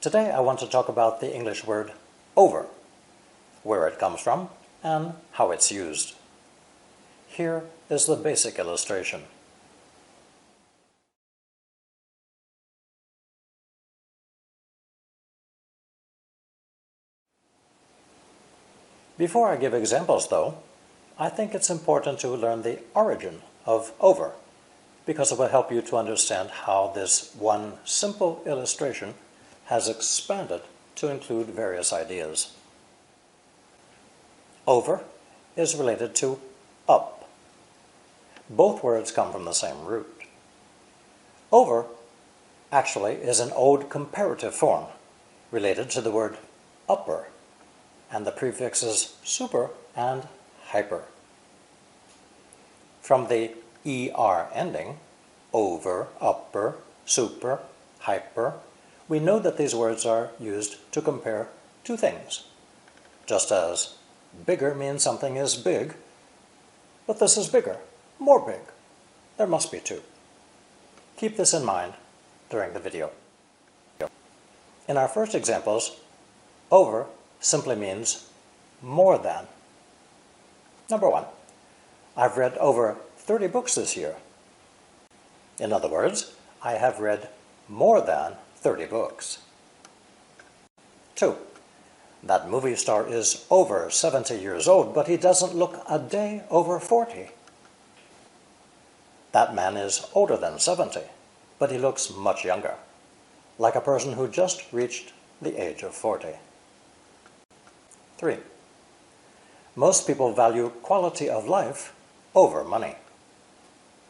Today I want to talk about the English word over, where it comes from, and how it's used. Here is the basic illustration. Before I give examples, though, I think it's important to learn the origin of over, because it will help you to understand how this one simple illustration has expanded to include various ideas. Over is related to up. Both words come from the same root. Over actually is an old comparative form related to the word upper and the prefixes super and hyper. From the er ending, over, upper, super, hyper, we know that these words are used to compare two things. Just as bigger means something is big, but this is bigger, more big. There must be two. Keep this in mind during the video. In our first examples, over simply means more than. Number one, I've read over 30 books this year. In other words, I have read more than 30 books. 2. That movie star is over 70 years old, but he doesn't look a day over 40. That man is older than 70, but he looks much younger, like a person who just reached the age of 40. 3. Most people value quality of life over money.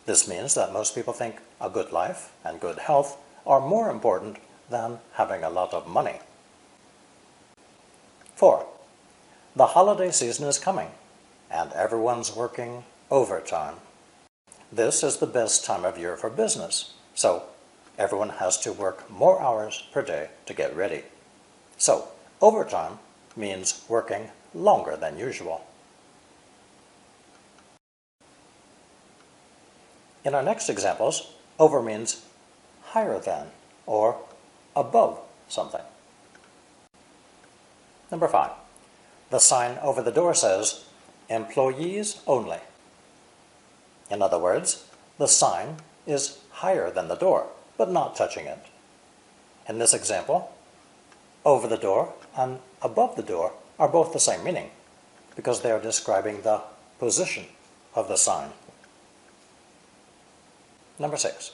This means that most people think a good life and good health are more important than having a lot of money. 4. The holiday season is coming, and everyone's working overtime. This is the best time of year for business, so everyone has to work more hours per day to get ready. So, overtime means working longer than usual. In our next examples, over means higher than or above something. Number 5. The sign over the door says, employees only. In other words, the sign is higher than the door, but not touching it. In this example, over the door and above the door are both the same meaning, because they are describing the position of the sign. Number 6.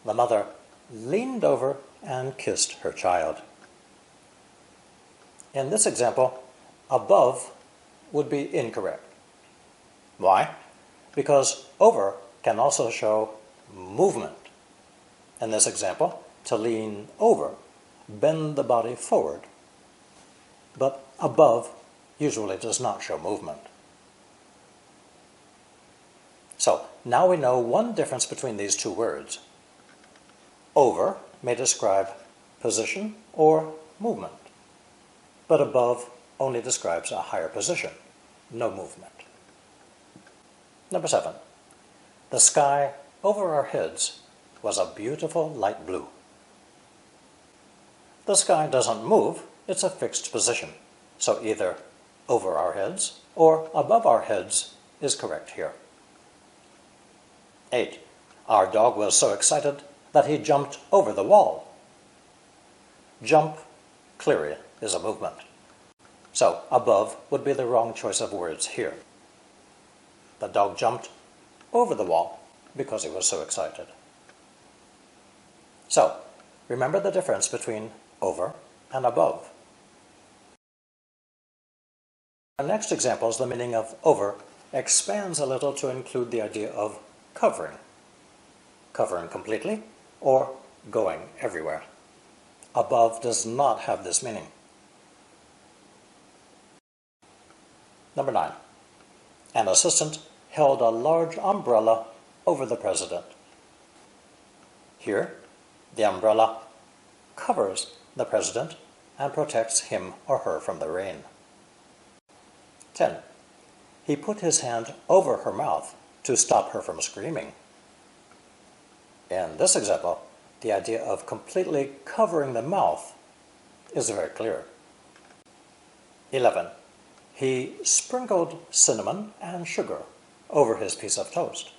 The mother leaned over and kissed her child. In this example, above would be incorrect. Why? Because over can also show movement. In this example, to lean over, bend the body forward. But above usually does not show movement. So, now we know one difference between these two words. Over may describe position or movement, but above only describes a higher position, no movement. Number 7. The sky over our heads was a beautiful light blue. The sky doesn't move, it's a fixed position, so either over our heads or above our heads is correct here. 8. Our dog was so excited that he jumped over the wall. Jump, clearly, is a movement. So, above would be the wrong choice of words here. The dog jumped over the wall because he was so excited. So, remember the difference between over and above. Our next examples, the meaning of over expands a little to include the idea of covering. Covering completely or going everywhere. Above does not have this meaning. Number 9. An assistant held a large umbrella over the president. Here, the umbrella covers the president and protects him or her from the rain. 10. He put his hand over her mouth to stop her from screaming. In this example, the idea of completely covering the mouth is very clear. 11. He sprinkled cinnamon and sugar over his piece of toast.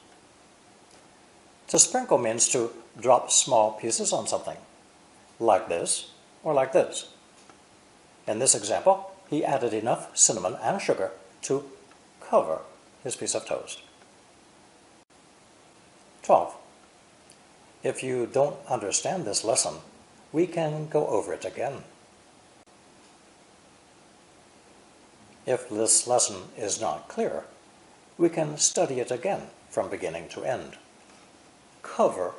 To sprinkle means to drop small pieces on something, like this or like this. In this example, he added enough cinnamon and sugar to cover his piece of toast. 12. If you don't understand this lesson, we can go over it again. If this lesson is not clear, we can study it again from beginning to end. Cover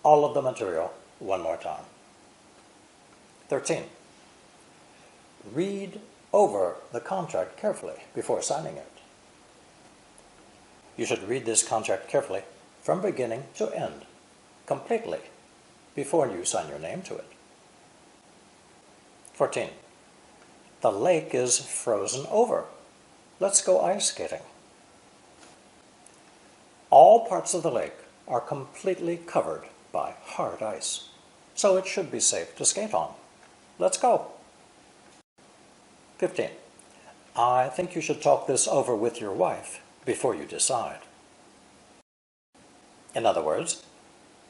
all of the material one more time. 13. Read over the contract carefully before signing it. You should read this contract carefully from beginning to end, completely, before you sign your name to it. 14. The lake is frozen over. Let's go ice skating. All parts of the lake are completely covered by hard ice, so it should be safe to skate on. Let's go. 15. I think you should talk this over with your wife before you decide. In other words,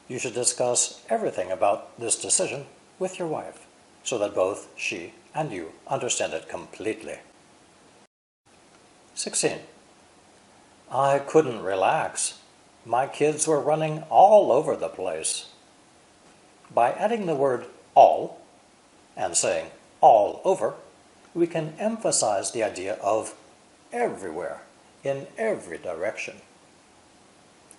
you should discuss everything about this decision with your wife so that both she and you understand it completely. 16. I couldn't relax. My kids were running all over the place. By adding the word all and saying all over, we can emphasize the idea of everywhere, in every direction.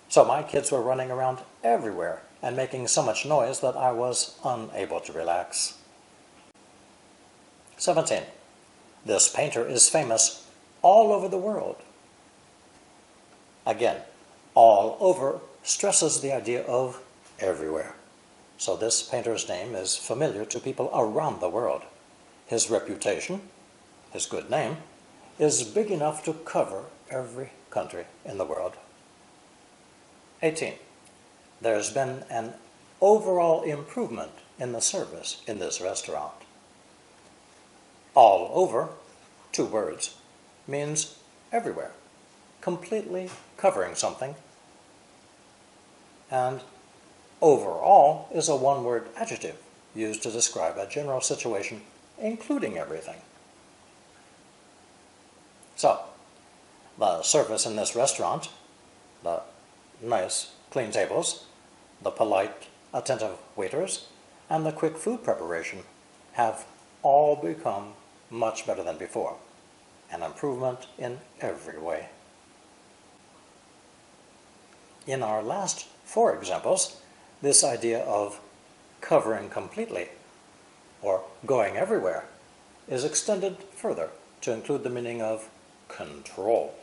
So my kids were running around everywhere and making so much noise that I was unable to relax. 17. This painter is famous all over the world. Again, all over stresses the idea of everywhere. So this painter's name is familiar to people around the world. His reputation, his good name, is big enough to cover every country in the world. 18. There's been an overall improvement in the service in this restaurant. All over, 2 words, means everywhere, completely covering something. And overall is a 1-word adjective used to describe a general situation, including everything. So, the service in this restaurant, the nice, clean tables, the polite, attentive waiters, and the quick food preparation have all become much better than before, an improvement in every way. In our last 4 examples, this idea of covering completely or going everywhere is extended further to include the meaning of control.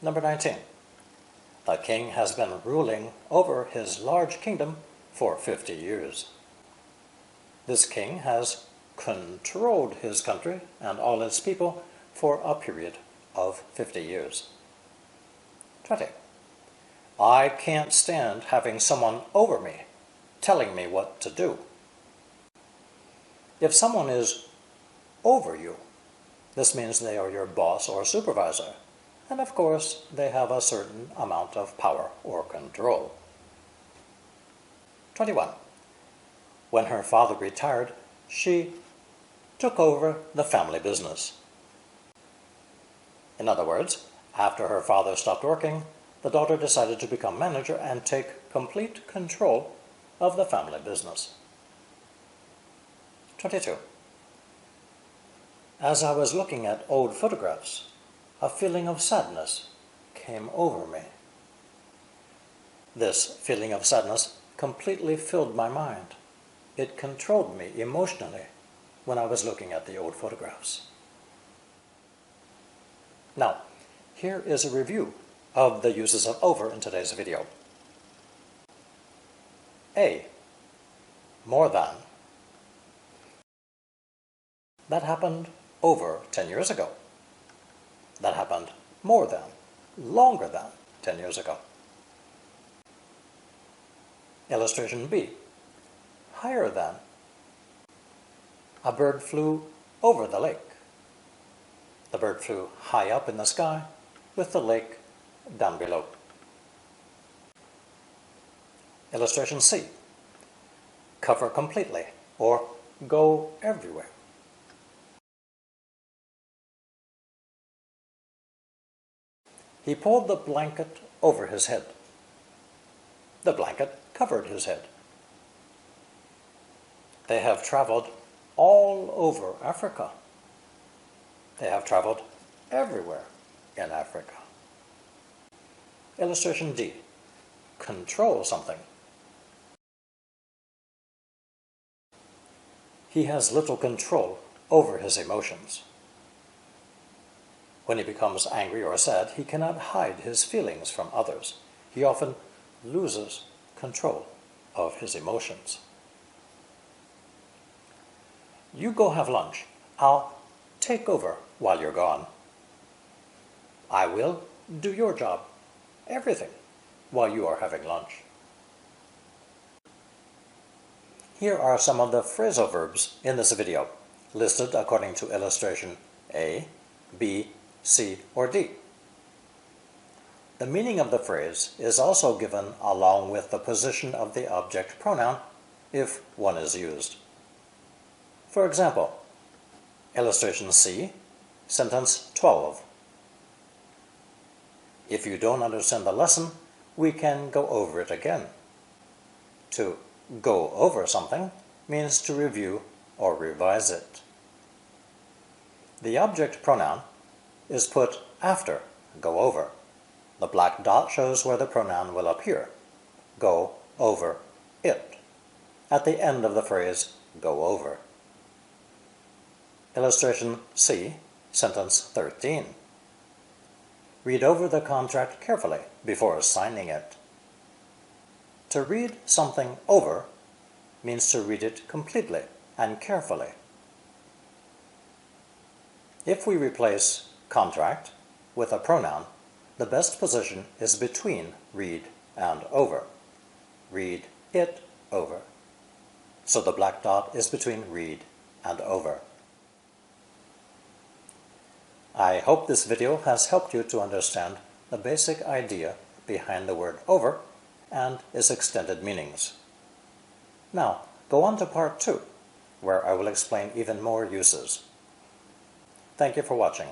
Number 19. The king has been ruling over his large kingdom for 50 years. This king has controlled his country and all its people for a period of 50 years. 20. I can't stand having someone over me, telling me what to do. If someone is over you, this means they are your boss or supervisor, and of course they have a certain amount of power or control. 21. When her father retired, she took over the family business. In other words, after her father stopped working, the daughter decided to become manager and take complete control of the family business. 22. As I was looking at old photographs, a feeling of sadness came over me. This feeling of sadness completely filled my mind. It controlled me emotionally when I was looking at the old photographs. Now, here is a review of the uses of over in today's video. A. More than. That happened over 10 years ago. That happened more than, longer than 10 years ago. Illustration B. Higher than A bird flew over the lake. The bird flew high up in the sky with the lake down below. Illustration C. Cover completely or go everywhere. He pulled the blanket over his head. The blanket covered his head. They have traveled all over Africa. They have traveled everywhere in Africa. Illustration D. Control something. He has little control over his emotions. When he becomes angry or sad, he cannot hide his feelings from others. He often loses control of his emotions. You go have lunch. I'll take over while you're gone. I will do your job, everything, while you are having lunch. Here are some of the phrasal verbs in this video, listed according to illustration A, B, C, or D. The meaning of the phrase is also given along with the position of the object pronoun, if one is used. For example, illustration C, sentence 12. If you don't understand the lesson, we can go over it again. To go over something means to review or revise it. The object pronoun is put after go over. The black dot shows where the pronoun will appear. Go over it. At the end of the phrase, go over. Illustration C, sentence 13. Read over the contract carefully before signing it. To read something over means to read it completely and carefully. If we replace contract with a pronoun, the best position is between read and over. Read it over. So the black dot is between read and over. I hope this video has helped you to understand the basic idea behind the word over and its extended meanings. Now, go on to part 2, where I will explain even more uses. Thank you for watching.